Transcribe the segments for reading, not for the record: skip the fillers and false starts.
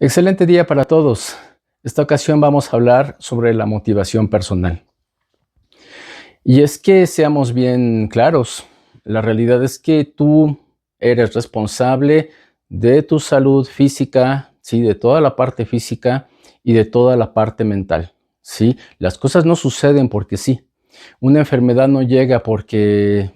Excelente día para todos. Esta ocasión vamos a hablar sobre la motivación personal. Y es que seamos bien claros, la realidad es que tú eres responsable de tu salud física, sí, de toda la parte física y de toda la parte mental, sí. Las cosas no suceden porque sí. Una enfermedad no llega porque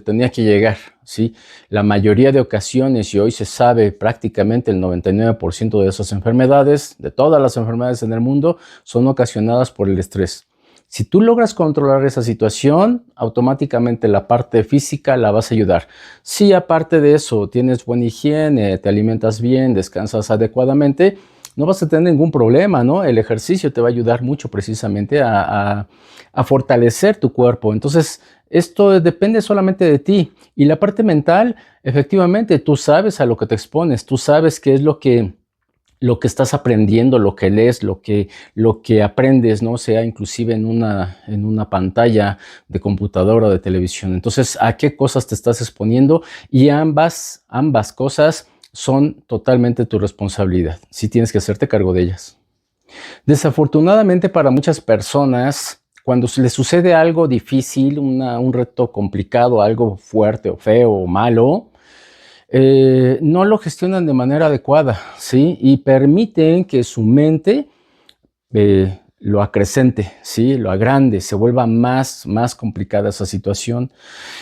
tenía que llegar, ¿sí? La mayoría de ocasiones, y hoy se sabe prácticamente el 99% de esas enfermedades, de todas las enfermedades en el mundo, son ocasionadas por el estrés. Si tú logras controlar esa situación, automáticamente la parte física la vas a ayudar. Si aparte de eso tienes buena higiene, te alimentas bien, descansas adecuadamente, no vas a tener ningún problema, ¿no? El ejercicio te va a ayudar mucho precisamente a fortalecer tu cuerpo. Entonces, esto depende solamente de ti. Y la parte mental, efectivamente, tú sabes a lo que te expones, tú sabes qué es lo que estás aprendiendo, lo que lees, lo que aprendes, ¿no? Sea inclusive en una pantalla de computadora o de televisión. Entonces, ¿a qué cosas te estás exponiendo? Y ambas cosas son totalmente tu responsabilidad. Sí tienes que hacerte cargo de ellas. Desafortunadamente para muchas personas, cuando se les sucede algo difícil, un reto complicado, algo fuerte o feo o malo, no lo gestionan de manera adecuada, ¿sí? Y permiten que su mente lo acrecente, ¿sí? Lo agrande, se vuelva más complicada esa situación.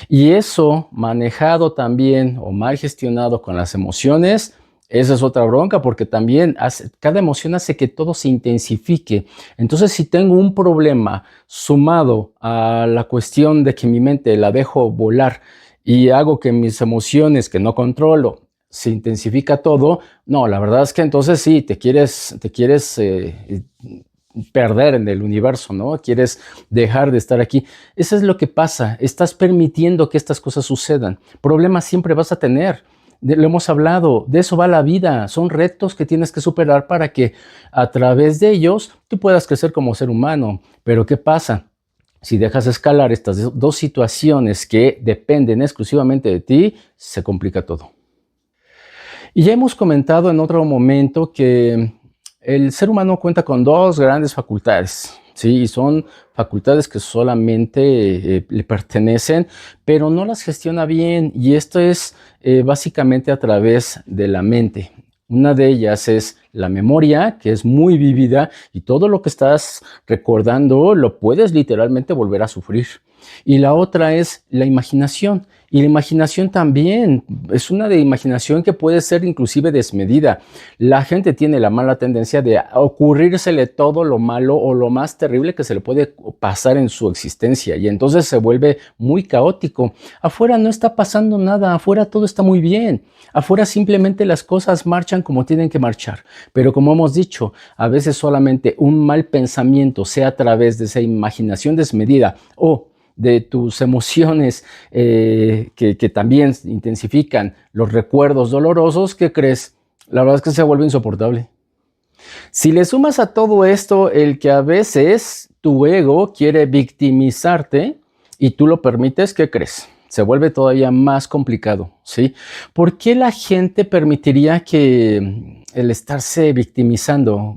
Y eso manejado también o mal gestionado con las emociones, esa es otra bronca porque también cada emoción hace que todo se intensifique. Entonces, si tengo un problema sumado a la cuestión de que mi mente la dejo volar y hago que mis emociones que no controlo se intensifica todo, no, la verdad es que entonces sí, te quieres perder en el universo, ¿no? Quieres dejar de estar aquí. Eso es lo que pasa, estás permitiendo que estas cosas sucedan. Problemas siempre vas a tener. Lo hemos hablado, de eso va la vida, son retos que tienes que superar para que a través de ellos tú puedas crecer como ser humano. Pero ¿qué pasa? Si dejas escalar estas dos situaciones que dependen exclusivamente de ti, se complica todo. Y ya hemos comentado en otro momento que el ser humano cuenta con dos grandes facultades, ¿sí? Y son facultades que solamente le pertenecen, pero no las gestiona bien. Y esto es básicamente a través de la mente. Una de ellas es la memoria, que es muy vívida y todo lo que estás recordando lo puedes literalmente volver a sufrir. Y la otra es la imaginación. Y la imaginación también es una de imaginación que puede ser inclusive desmedida. La gente tiene la mala tendencia de ocurrírsele todo lo malo o lo más terrible que se le puede pasar en su existencia y entonces se vuelve muy caótico. Afuera no está pasando nada, afuera todo está muy bien. Afuera simplemente las cosas marchan como tienen que marchar. Pero como hemos dicho, a veces solamente un mal pensamiento, sea a través de esa imaginación desmedida o de tus emociones que también intensifican los recuerdos dolorosos, ¿qué crees? La verdad es que se vuelve insoportable. Si le sumas a todo esto el que a veces tu ego quiere victimizarte y tú lo permites, ¿qué crees? Se vuelve todavía más complicado, ¿sí? ¿Por qué la gente permitiría que el estarse victimizando?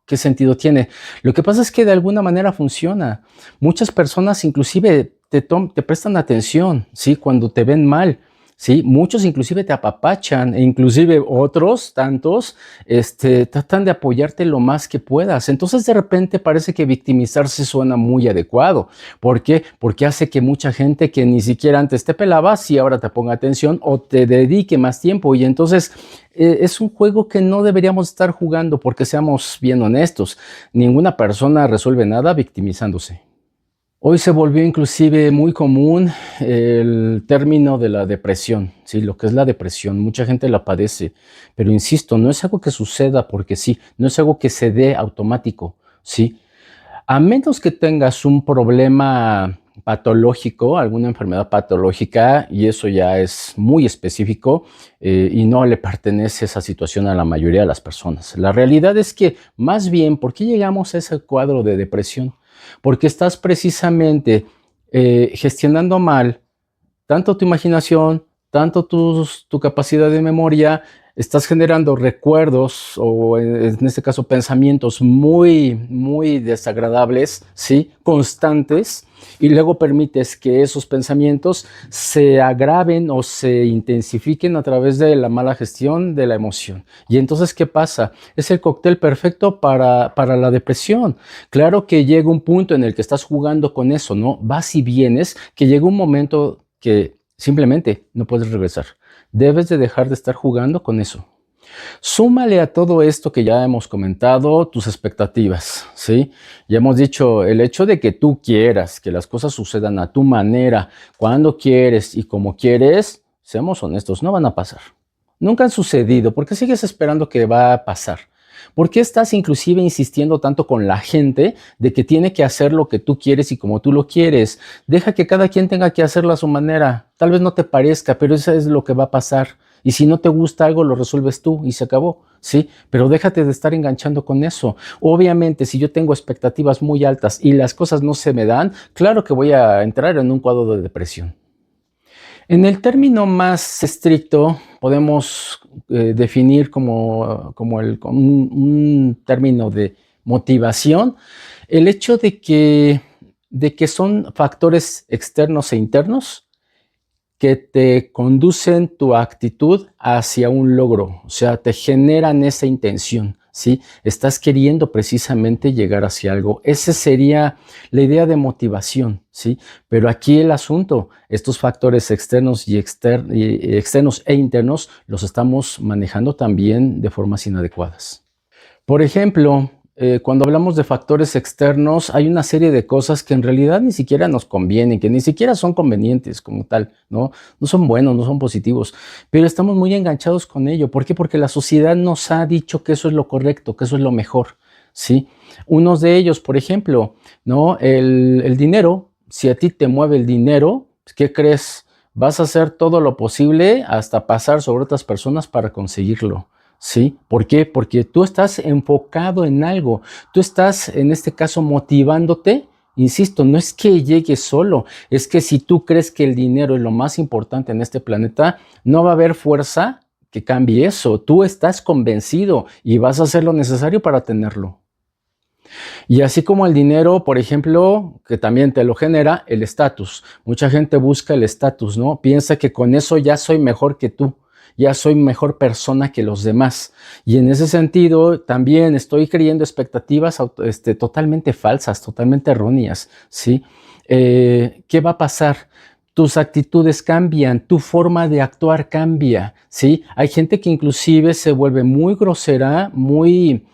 ¿Qué sentido tiene? Lo que pasa es que de alguna manera funciona. Muchas personas inclusive te prestan atención, ¿sí? Cuando te ven mal, ¿sí? Muchos inclusive te apapachan e inclusive otros tantos tratan de apoyarte lo más que puedas. Entonces de repente parece que victimizarse suena muy adecuado. ¿Por qué? Porque hace que mucha gente que ni siquiera antes te pelaba, sí ahora te ponga atención o te dedique más tiempo. Y entonces es un juego que no deberíamos estar jugando porque seamos bien honestos. Ninguna persona resuelve nada victimizándose. Hoy se volvió inclusive muy común el término de la depresión, ¿sí? Lo que es la depresión, mucha gente la padece, pero insisto, no es algo que suceda porque sí, no es algo que se dé automático, ¿sí? A menos que tengas un problema patológico, alguna enfermedad patológica, y eso ya es muy específico, y no le pertenece esa situación a la mayoría de las personas. La realidad es que, más bien, ¿por qué llegamos a ese cuadro de depresión? Porque estás precisamente gestionando mal tanto tu imaginación tanto tu capacidad de memoria, estás generando recuerdos o en este caso pensamientos muy desagradables, ¿sí? Constantes, y luego permites que esos pensamientos se agraven o se intensifiquen a través de la mala gestión de la emoción. Y entonces, ¿qué pasa? Es el cóctel perfecto para la depresión. Claro que llega un punto en el que estás jugando con eso, ¿no? Vas y vienes, que llega un momento que simplemente no puedes regresar. Debes de dejar de estar jugando con eso. Súmale a todo esto que ya hemos comentado tus expectativas, ¿sí? Ya hemos dicho el hecho de que tú quieras que las cosas sucedan a tu manera, cuando quieres y como quieres, seamos honestos, no van a pasar. Nunca han sucedido. ¿Por qué sigues esperando que va a pasar? ¿Por qué estás inclusive insistiendo tanto con la gente de que tiene que hacer lo que tú quieres y como tú lo quieres? Deja que cada quien tenga que hacerlo a su manera. Tal vez no te parezca, pero eso es lo que va a pasar. Y si no te gusta algo, lo resuelves tú y se acabó, ¿sí? Pero déjate de estar enganchando con eso. Obviamente, si yo tengo expectativas muy altas y las cosas no se me dan, claro que voy a entrar en un cuadro de depresión. En el término más estricto, podemos definir como un término de motivación el hecho de que son factores externos e internos que te conducen tu actitud hacia un logro, o sea, te generan esa intención, ¿sí? Estás queriendo precisamente llegar hacia algo. Esa sería la idea de motivación, ¿sí? Pero aquí el asunto, estos factores externos y externos e internos los estamos manejando también de formas inadecuadas. Por ejemplo, cuando hablamos de factores externos, hay una serie de cosas que en realidad ni siquiera nos convienen, que ni siquiera son convenientes como tal, ¿no? No son buenos, no son positivos, pero estamos muy enganchados con ello. ¿Por qué? Porque la sociedad nos ha dicho que eso es lo correcto, que eso es lo mejor, ¿sí? Unos de ellos, por ejemplo, ¿no? El dinero, si a ti te mueve el dinero, ¿qué crees? Vas a hacer todo lo posible hasta pasar sobre otras personas para conseguirlo. ¿Sí? ¿Por qué? Porque tú estás enfocado en algo, tú estás en este caso motivándote, insisto, no es que llegue solo, es que si tú crees que el dinero es lo más importante en este planeta, no va a haber fuerza que cambie eso, tú estás convencido y vas a hacer lo necesario para tenerlo. Y así como el dinero, por ejemplo, que también te lo genera, el estatus. Mucha gente busca el estatus, ¿no? Piensa que con eso ya soy mejor que tú, ya soy mejor persona que los demás. Y en ese sentido, también estoy creyendo expectativas totalmente falsas, totalmente erróneas, ¿sí? ¿Qué va a pasar? Tus actitudes cambian, tu forma de actuar cambia, ¿sí? Hay gente que inclusive se vuelve muy grosera, muy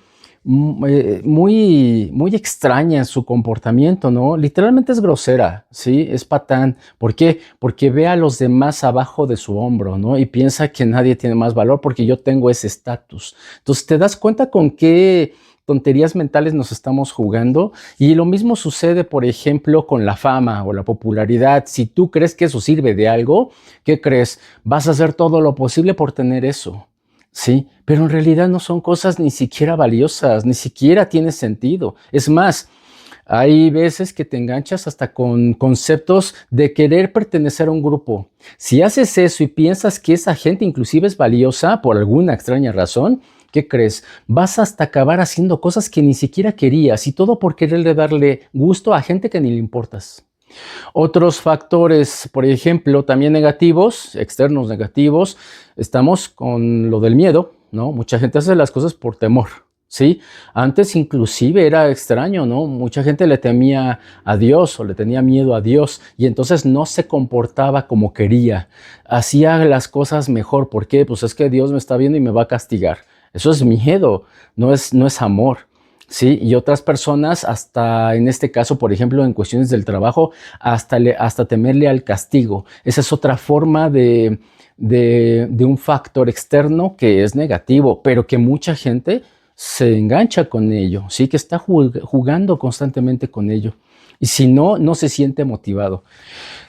extraña en su comportamiento, ¿no? Literalmente es grosera, ¿sí? Es patán. ¿Por qué? Porque ve a los demás abajo de su hombro, ¿no? Y piensa que nadie tiene más valor porque yo tengo ese estatus. Entonces, ¿te das cuenta con qué tonterías mentales nos estamos jugando? Y lo mismo sucede, por ejemplo, con la fama o la popularidad. Si tú crees que eso sirve de algo, ¿qué crees? Vas a hacer todo lo posible por tener eso. Sí, pero en realidad no son cosas ni siquiera valiosas, ni siquiera tiene sentido. Es más, hay veces que te enganchas hasta con conceptos de querer pertenecer a un grupo. Si haces eso y piensas que esa gente inclusive es valiosa por alguna extraña razón, ¿qué crees? Vas hasta acabar haciendo cosas que ni siquiera querías y todo por quererle darle gusto a gente que ni le importas. Otros factores, por ejemplo, también negativos, externos negativos, estamos con lo del miedo, ¿no? Mucha gente hace las cosas por temor, ¿sí? Antes inclusive era extraño, ¿no? Mucha gente le temía a Dios o le tenía miedo a Dios y entonces no se comportaba como quería, hacía las cosas mejor. ¿Por qué? Pues es que Dios me está viendo y me va a castigar. Eso es miedo, no es amor. Sí, y otras personas, hasta en este caso, por ejemplo, en cuestiones del trabajo, hasta temerle al castigo. Esa es otra forma de un factor externo que es negativo, pero que mucha gente se engancha con ello, sí, que está jugando constantemente con ello. Y si no, no se siente motivado.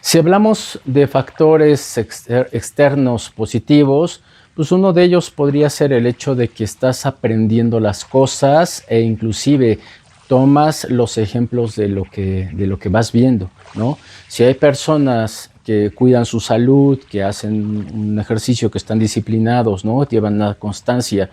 Si hablamos de factores externos positivos, pues uno de ellos podría ser el hecho de que estás aprendiendo las cosas e inclusive tomas los ejemplos de lo que vas viendo, ¿no? Si hay personas que cuidan su salud, que hacen un ejercicio, que están disciplinados, ¿no? Llevan una constancia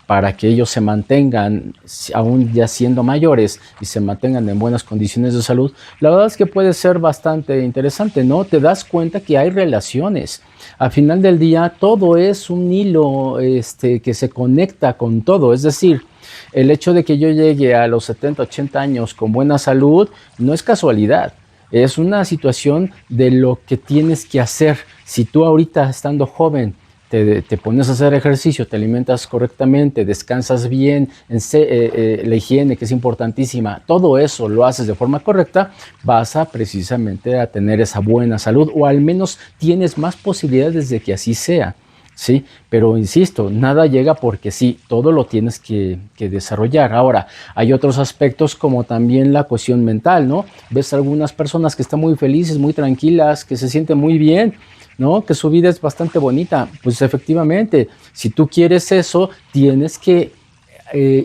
para que ellos se mantengan, aún ya siendo mayores, y se mantengan en buenas condiciones de salud, la verdad es que puede ser bastante interesante, ¿no? Te das cuenta que hay relaciones. Al final del día, todo es un hilo que se conecta con todo. Es decir, el hecho de que yo llegue a los 70, 80 años con buena salud no es casualidad. Es una situación de lo que tienes que hacer. Si tú ahorita, estando joven, te pones a hacer ejercicio, te alimentas correctamente, descansas bien, la higiene, que es importantísima, todo eso lo haces de forma correcta, vas a precisamente a tener esa buena salud, o al menos tienes más posibilidades de que así sea, ¿sí? Pero insisto, nada llega porque sí, todo lo tienes que desarrollar. Ahora, hay otros aspectos como también la cuestión mental, ¿no? Ves algunas personas que están muy felices, muy tranquilas, que se sienten muy bien, ¿no? Que su vida es bastante bonita. Pues efectivamente, si tú quieres eso, tienes que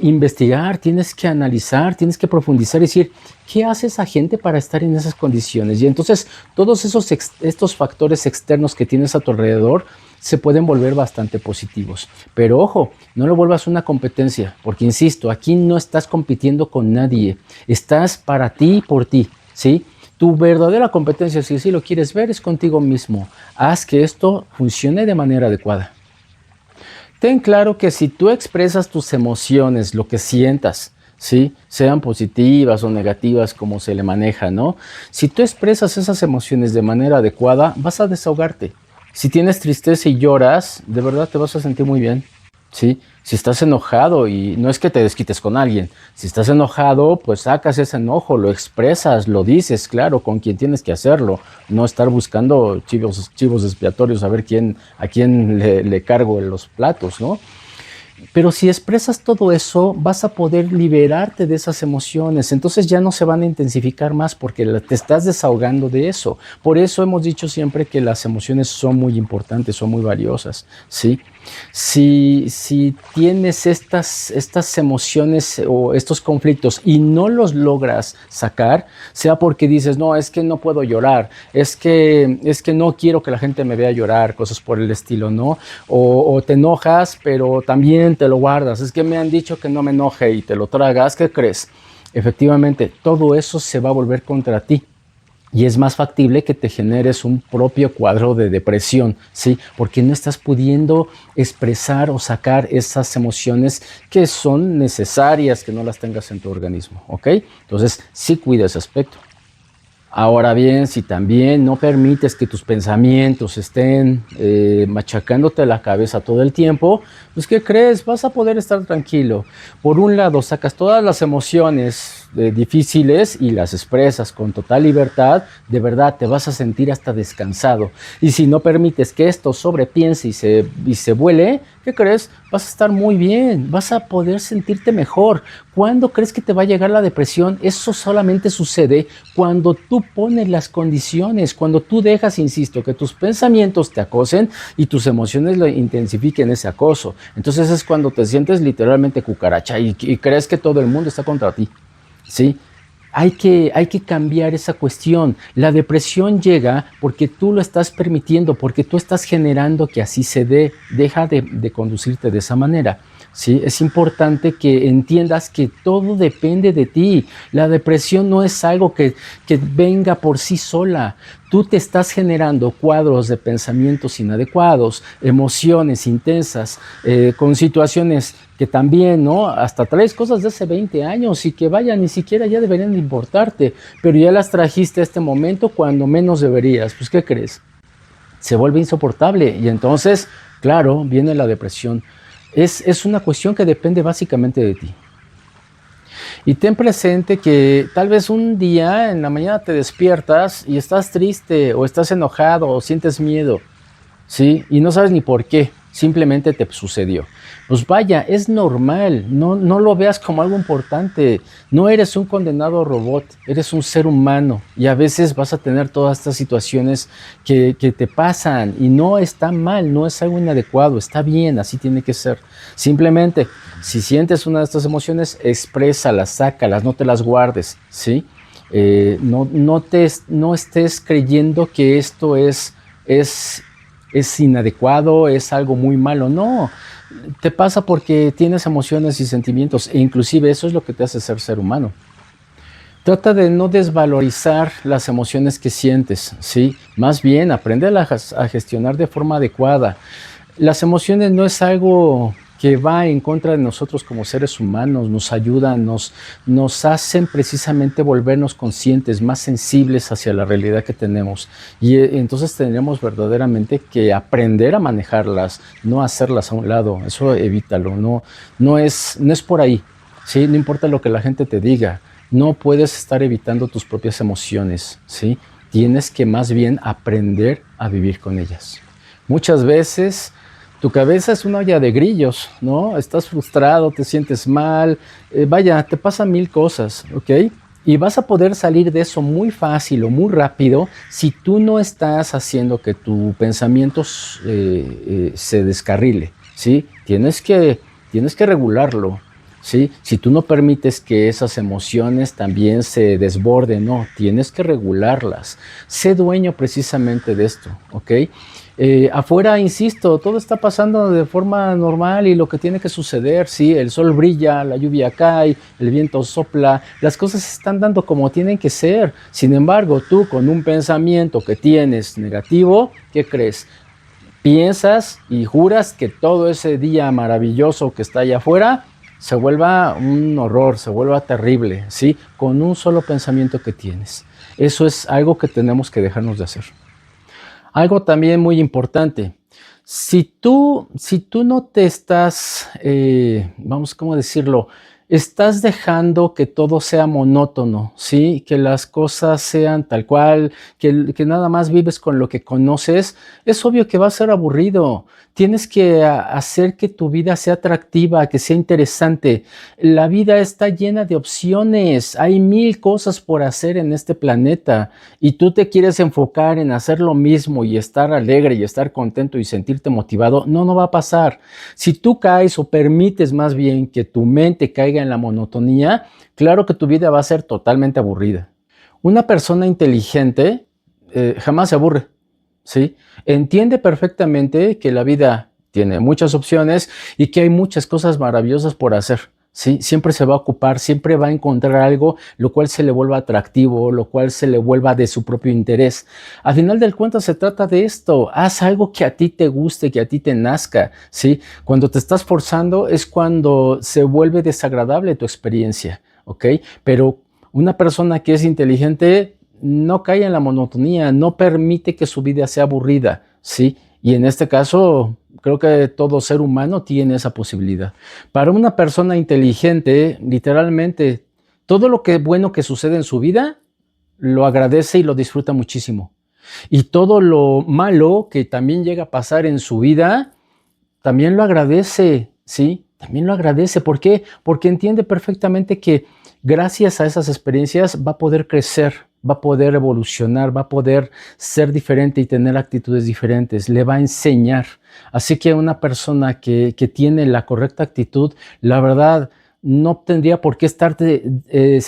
investigar, tienes que analizar, tienes que profundizar y decir, ¿qué hace esa gente para estar en esas condiciones? Y entonces todos estos factores externos que tienes a tu alrededor se pueden volver bastante positivos. Pero ojo, no lo vuelvas una competencia, porque insisto, aquí no estás compitiendo con nadie, estás para ti y por ti, ¿sí? Tu verdadera competencia, si así lo quieres ver, es contigo mismo. Haz que esto funcione de manera adecuada. Ten claro que si tú expresas tus emociones, lo que sientas, ¿sí? Sean positivas o negativas, como se le maneja, ¿no? Si tú expresas esas emociones de manera adecuada, vas a desahogarte. Si tienes tristeza y lloras, de verdad te vas a sentir muy bien. ¿Sí? Si estás enojado, y no es que te desquites con alguien, si estás enojado, pues sacas ese enojo, lo expresas, lo dices, claro, con quien tienes que hacerlo, no estar buscando chivos expiatorios a ver a quién le cargo en los platos, ¿no? Pero si expresas todo eso, vas a poder liberarte de esas emociones. Entonces ya no se van a intensificar más porque te estás desahogando de eso. Por eso hemos dicho siempre que las emociones son muy importantes, son muy valiosas, ¿sí? Si tienes estas emociones o estos conflictos y no los logras sacar, sea porque dices, no, es que no puedo llorar, es que no quiero que la gente me vea llorar, cosas por el estilo, ¿no? O te enojas, pero también te lo guardas. Es que me han dicho que no me enoje y te lo tragas. ¿Qué crees? Efectivamente, todo eso se va a volver contra ti. Y es más factible que te generes un propio cuadro de depresión, ¿sí? Porque no estás pudiendo expresar o sacar esas emociones que son necesarias que no las tengas en tu organismo, ¿ok? Entonces, sí cuida ese aspecto. Ahora bien, si también no permites que tus pensamientos estén machacándote la cabeza todo el tiempo, pues ¿qué crees? Vas a poder estar tranquilo. Por un lado, sacas todas las emociones difíciles y las expresas con total libertad, de verdad te vas a sentir hasta descansado. Y si no permites que esto sobrepiense y se vuele, ¿qué crees? Vas a estar muy bien, vas a poder sentirte mejor. ¿Cuándo crees que te va a llegar la depresión? Eso solamente sucede cuando tú pones las condiciones, cuando tú dejas, insisto, que tus pensamientos te acosen y tus emociones lo intensifiquen ese acoso. Entonces es cuando te sientes literalmente cucaracha y crees que todo el mundo está contra ti, ¿sí? Hay que cambiar esa cuestión. La depresión llega porque tú lo estás permitiendo, porque tú estás generando que así se dé. Deja de conducirte de esa manera, ¿sí? Es importante que entiendas que todo depende de ti. La depresión no es algo que venga por sí sola. Tú te estás generando cuadros de pensamientos inadecuados, emociones intensas, con situaciones que también, ¿no? Hasta traes cosas de hace 20 años y que vaya, ni siquiera ya deberían de importarte, pero ya las trajiste a este momento cuando menos deberías. Pues, ¿qué crees? Se vuelve insoportable y entonces, claro, viene la depresión. Es una cuestión que depende básicamente de ti. Y ten presente que tal vez un día en la mañana te despiertas y estás triste o estás enojado o sientes miedo, ¿sí? Y no sabes ni por qué, simplemente te sucedió. Pues vaya, es normal, no lo veas como algo importante. No eres un condenado robot, eres un ser humano y a veces vas a tener todas estas situaciones que te pasan y no está mal, no es algo inadecuado, está bien, así tiene que ser. Simplemente, si sientes una de estas emociones, exprésalas, sácalas, no te las guardes, ¿sí? No estés creyendo que esto es inadecuado, es algo muy malo. No, te pasa porque tienes emociones y sentimientos, e inclusive eso es lo que te hace ser humano. Trata de no desvalorizar las emociones que sientes, ¿sí? Más bien, aprende a gestionar de forma adecuada. Las emociones no es algo que va en contra de nosotros como seres humanos, nos ayudan, nos hacen precisamente volvernos conscientes, más sensibles hacia la realidad que tenemos. Y entonces tenemos verdaderamente que aprender a manejarlas, no hacerlas a un lado. Eso evítalo, no es por ahí, ¿sí? No importa lo que la gente te diga, no puedes estar evitando tus propias emociones, ¿sí? Tienes que más bien aprender a vivir con ellas. Muchas veces tu cabeza es una olla de grillos, ¿no? Estás frustrado, te sientes mal, vaya, te pasan mil cosas, ¿ok? Y vas a poder salir de eso muy fácil o muy rápido si tú no estás haciendo que tu pensamiento se descarrile, ¿sí? Tienes que regularlo, ¿sí? Si tú no permites que esas emociones también se desborden, no, tienes que regularlas. Sé dueño precisamente de esto, ¿ok? Afuera, insisto, todo está pasando de forma normal y lo que tiene que suceder, sí, el sol brilla, la lluvia cae, el viento sopla, las cosas se están dando como tienen que ser. Sin embargo, tú con un pensamiento que tienes negativo, ¿qué crees? Piensas y juras que todo ese día maravilloso que está allá afuera se vuelva un horror, se vuelva terrible, ¿sí? Con un solo pensamiento que tienes. Eso es algo que tenemos que dejarnos de hacer. Algo también muy importante, si tú no te estás, ¿cómo decirlo? Estás dejando que todo sea monótono, ¿sí? Que las cosas sean tal cual, que nada más vives con lo que conoces, es obvio que va a ser aburrido. Tienes que hacer que tu vida sea atractiva, que sea interesante. La vida está llena de opciones, hay mil cosas por hacer en este planeta y tú te quieres enfocar en hacer lo mismo y estar alegre y estar contento y sentirte motivado, no va a pasar. Si tú caes o permites más bien que tu mente caiga en la monotonía, claro que tu vida va a ser totalmente aburrida. Una persona inteligente jamás se aburre, ¿sí? Entiende perfectamente que la vida tiene muchas opciones y que hay muchas cosas maravillosas por hacer. Sí, siempre se va a ocupar, siempre va a encontrar algo, lo cual se le vuelva atractivo, lo cual se le vuelva de su propio interés. Al final del cuento se trata de esto, haz algo que a ti te guste, que a ti te nazca, ¿sí? Cuando te estás forzando es cuando se vuelve desagradable tu experiencia, ¿ok? Pero una persona que es inteligente no cae en la monotonía, no permite que su vida sea aburrida, ¿sí? Y en este caso, creo que todo ser humano tiene esa posibilidad. Para una persona inteligente, literalmente, todo lo que bueno que sucede en su vida, lo agradece y lo disfruta muchísimo. Y todo lo malo que también llega a pasar en su vida, también lo agradece, ¿sí? También lo agradece. ¿Por qué? Porque entiende perfectamente que gracias a esas experiencias va a poder crecer, va a poder evolucionar, va a poder ser diferente y tener actitudes diferentes, le va a enseñar. Así que una persona que tiene la correcta actitud, la verdad, no tendría por qué estarte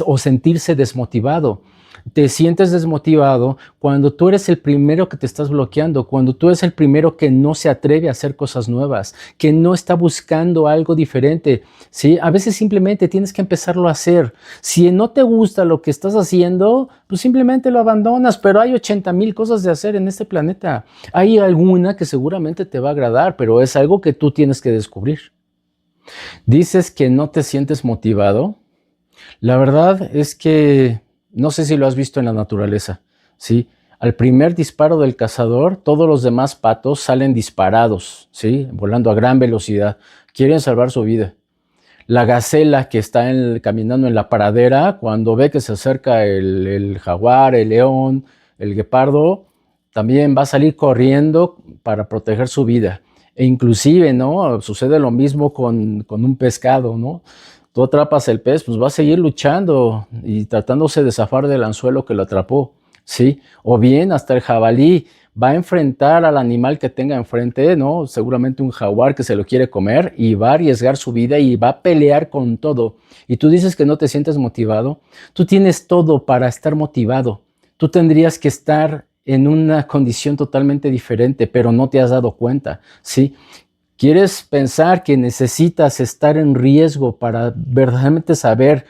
o sentirse desmotivado. Te sientes desmotivado cuando tú eres el primero que te estás bloqueando, cuando tú eres el primero que no se atreve a hacer cosas nuevas, que no está buscando algo diferente, ¿sí? A veces simplemente tienes que empezarlo a hacer. Si no te gusta lo que estás haciendo, pues simplemente lo abandonas, pero hay 80,000 cosas de hacer en este planeta. Hay alguna que seguramente te va a agradar, pero es algo que tú tienes que descubrir. Dices que no te sientes motivado. La verdad es que no sé si lo has visto en la naturaleza, ¿sí? Al primer disparo del cazador, todos los demás patos salen disparados, ¿sí? Volando a gran velocidad. Quieren salvar su vida. La gacela que está caminando en la pradera, cuando ve que se acerca el jaguar, el león, el guepardo, también va a salir corriendo para proteger su vida. E inclusive, ¿no? Sucede lo mismo con un pescado, ¿no? Tú atrapas el pez, pues va a seguir luchando y tratándose de zafar del anzuelo que lo atrapó, ¿sí? O bien hasta el jabalí va a enfrentar al animal que tenga enfrente, ¿no? Seguramente un jaguar que se lo quiere comer y va a arriesgar su vida y va a pelear con todo. Y tú dices que no te sientes motivado. Tú tienes todo para estar motivado. Tú tendrías que estar en una condición totalmente diferente, pero no te has dado cuenta, ¿sí? ¿Quieres pensar que necesitas estar en riesgo para verdaderamente saber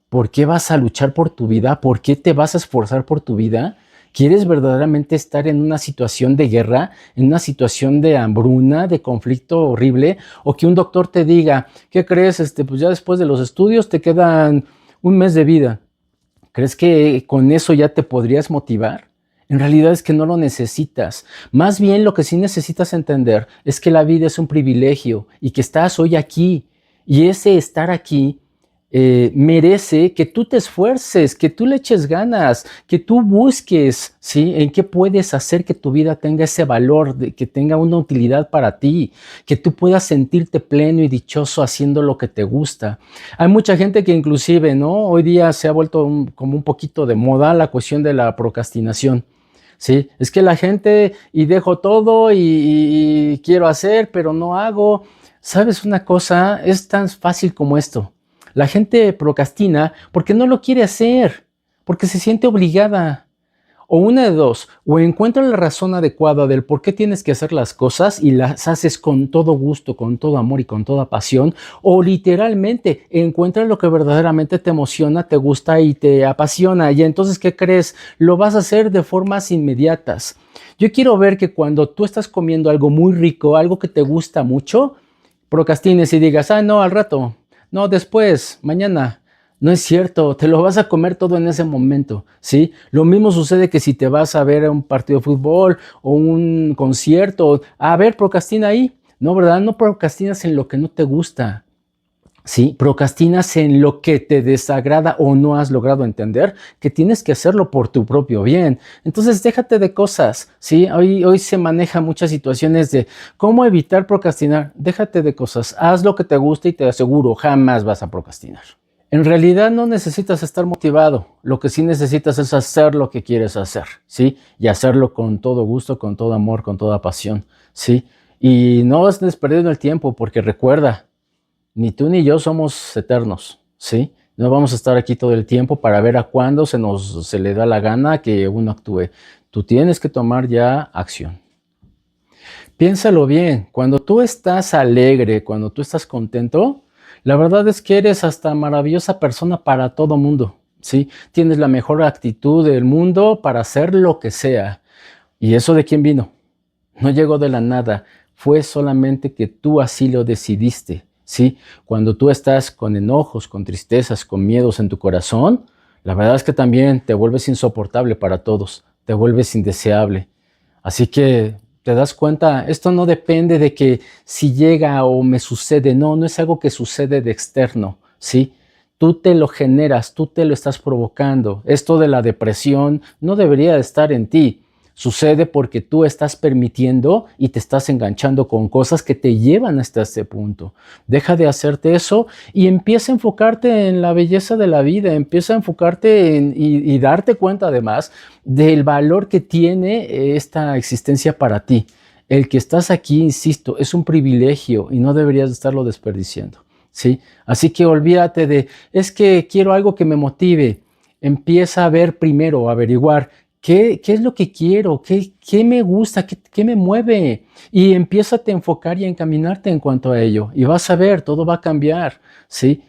por qué vas a luchar por tu vida? ¿Por qué te vas a esforzar por tu vida? ¿Quieres verdaderamente estar en una situación de guerra, en una situación de hambruna, de conflicto horrible? ¿O que un doctor te diga, ¿qué crees? Pues ya después de los estudios te quedan un mes de vida. ¿Crees que con eso ya te podrías motivar? En realidad es que no lo necesitas. Más bien lo que sí necesitas entender es que la vida es un privilegio y que estás hoy aquí. Y ese estar aquí merece que tú te esfuerces, que tú le eches ganas, que tú busques, ¿sí? En qué puedes hacer que tu vida tenga ese valor, que tenga una utilidad para ti, que tú puedas sentirte pleno y dichoso haciendo lo que te gusta. Hay mucha gente que inclusive, ¿no? Hoy día se ha vuelto como un poquito de moda la cuestión de la procrastinación. Sí, es que la gente y dejo todo y quiero hacer, pero no hago. ¿Sabes una cosa? Es tan fácil como esto. La gente procrastina porque no lo quiere hacer, porque se siente obligada. O una de dos, o encuentra la razón adecuada del por qué tienes que hacer las cosas y las haces con todo gusto, con todo amor y con toda pasión, o literalmente encuentra lo que verdaderamente te emociona, te gusta y te apasiona. Y entonces, ¿qué crees? Lo vas a hacer de formas inmediatas. Yo quiero ver que cuando tú estás comiendo algo muy rico, algo que te gusta mucho, procrastines y digas, no, al rato, no, después, mañana. No es cierto, te lo vas a comer todo en ese momento, ¿sí? Lo mismo sucede que si te vas a ver un partido de fútbol o un concierto, a ver, procrastina ahí, ¿no, verdad? No procrastinas en lo que no te gusta, ¿sí? Procrastinas en lo que te desagrada o no has logrado entender, que tienes que hacerlo por tu propio bien. Entonces, déjate de cosas, ¿sí? Hoy se maneja muchas situaciones de cómo evitar procrastinar. Déjate de cosas, haz lo que te gusta y te aseguro, jamás vas a procrastinar. En realidad no necesitas estar motivado, lo que sí necesitas es hacer lo que quieres hacer, ¿sí? Y hacerlo con todo gusto, con todo amor, con toda pasión, ¿sí? Y no estés perdiendo el tiempo porque recuerda, ni tú ni yo somos eternos, ¿sí? No vamos a estar aquí todo el tiempo para ver a cuándo se le da la gana que uno actúe. Tú tienes que tomar ya acción. Piénsalo bien, cuando tú estás alegre, cuando tú estás contento, la verdad es que eres hasta maravillosa persona para todo mundo, ¿sí? Tienes la mejor actitud del mundo para hacer lo que sea. ¿Y eso de quién vino? No llegó de la nada, fue solamente que tú así lo decidiste, ¿sí? Cuando tú estás con enojos, con tristezas, con miedos en tu corazón, la verdad es que también te vuelves insoportable para todos, te vuelves indeseable. Así que te das cuenta, esto no depende de que si llega o me sucede, no es algo que sucede de externo, ¿sí? Tú te lo generas, tú te lo estás provocando. Esto de la depresión no debería de estar en ti. Sucede porque tú estás permitiendo y te estás enganchando con cosas que te llevan hasta este punto. Deja de hacerte eso y empieza a enfocarte en la belleza de la vida, empieza a enfocarte y darte cuenta además del valor que tiene esta existencia para ti. El que estás aquí, insisto, es un privilegio y no deberías estarlo desperdiciando, ¿sí? Así que olvídate de, es que quiero algo que me motive. Empieza a ver primero, a averiguar qué es lo que quiero, qué me gusta, qué me mueve. Y empiézate a enfocar y a encaminarte en cuanto a ello. Y vas a ver, todo va a cambiar, ¿sí?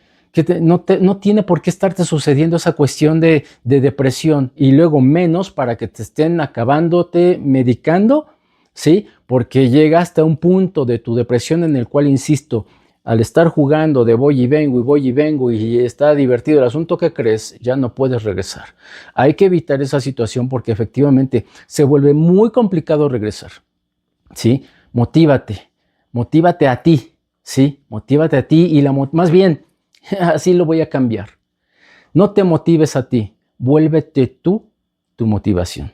No tiene por qué estarte sucediendo esa cuestión de depresión y luego menos para que te estén acabándote medicando, ¿sí? Porque llegaste a un punto de tu depresión en el cual, insisto, al estar jugando de voy y vengo y está divertido el asunto, ¿qué crees? Ya no puedes regresar. Hay que evitar esa situación porque efectivamente se vuelve muy complicado regresar, ¿sí? Motívate a ti, ¿sí? Motívate a ti y más bien, así lo voy a cambiar. No te motives a ti, vuélvete tú tu motivación.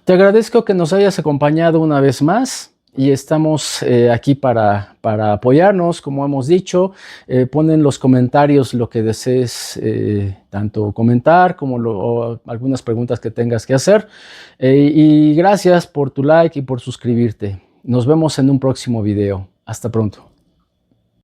Te agradezco que nos hayas acompañado una vez más y estamos aquí para apoyarnos, como hemos dicho. Pon en los comentarios lo que desees, tanto comentar como o algunas preguntas que tengas que hacer. Y gracias por tu like y por suscribirte. Nos vemos en un próximo video. Hasta pronto.